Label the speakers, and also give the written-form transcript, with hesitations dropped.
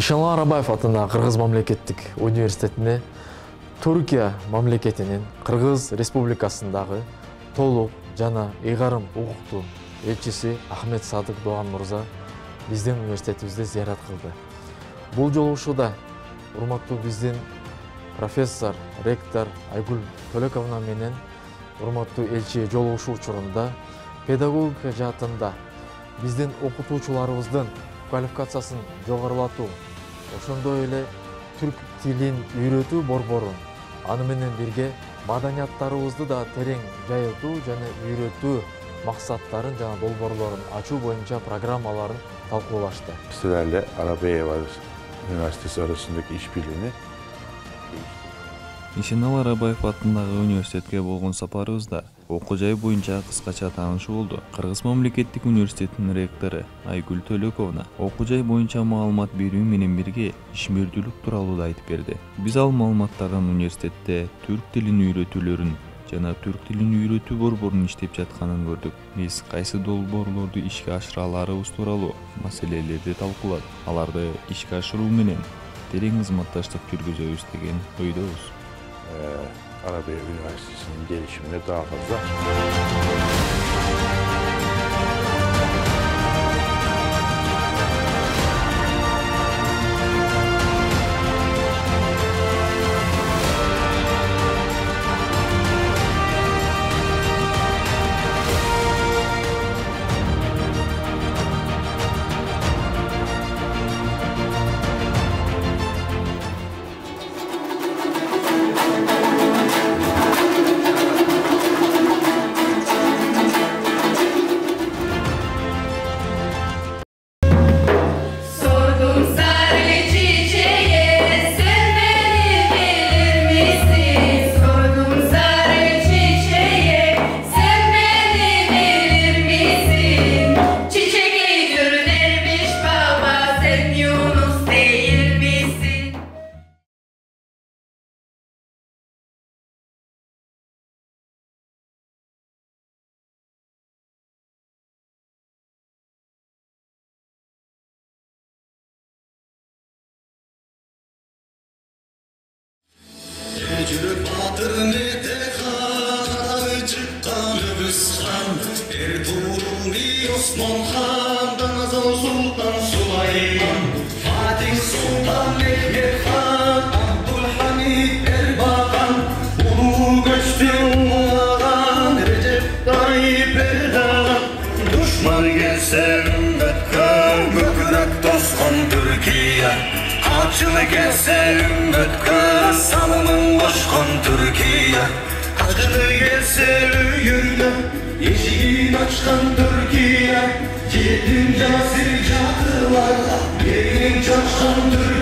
Speaker 1: Ишеналы Арабаев атындагы Кыргыз мамлекеттик университетине Түркия мамлекетинин Кыргыз Республикасындагы толук жана ыйгарым укуктуу элчиси Ахмет Садык Doğan мырза биздин университетибизде зыярат кылды. Бул жолугушууда урматтуу биздин профессор, ректор Айгүл Төлөковна менен урматтуу элчи жолугушуу учурунда педагогика жаатында биздин окутуучуларыбыздын квалификациясын жогорулатуу, ошондой эле түрк тилин үйрөтүү борборун, аны менен бирге маданияттарыбызды да терең жайылтуу жана үйрөтүү максаттарын жана долбоорлорун ачуу боюнча программаларын талкуулашты.
Speaker 2: Sizlerle Arabeyeva Üniversitesi arasındaki işbirliğini
Speaker 3: Ишеналы Арабаев атындагы университетке болгон сапарыбызда окуу жай боюнча кыскача таанышуу болду. Кыргыз мамлекеттик университетинин ректору Айгүл Төлөковна окуу жай боюнча маалымат берүү менен бирге ишмердүүлүк тууралуу да айтып берди. Биз ал маалыматтардан университетте түрк тилин үйрөтүүлөрүн жана түрк тилин үйрөтүү борборунун иштеп жатканын көрдүк. Биз кайсы долбоорлорду ишке ашыра аларыбыз тууралуу маселелерди талкууладык. Аларды ишке ашыруу менен терең кызматташтык жүргүзөбүз деген ойдобуз.
Speaker 2: Arabey Üniversitesi'nin gelişimine daha fazla
Speaker 4: Жүріп батыр метехан, çıkkan Öbüsхан, Ertuğrul bir Osman Han, Danazan Sultan Süleyman, Fatih Sultan Mehmet Han, Abdülhamid Erbakan, Ulu göçtü Umaran, Recep Tayyip Erdoğan, düşman gelse ümmetken, Gökürek toskan Türkiye, Açılı gelse ümmetken, Salımın boşkan Türkiye, Acılı gelse öyüyle, Eşiğin açkan Türkiye, Yedim casir cadılarla, Yerin çarşan Türkiye.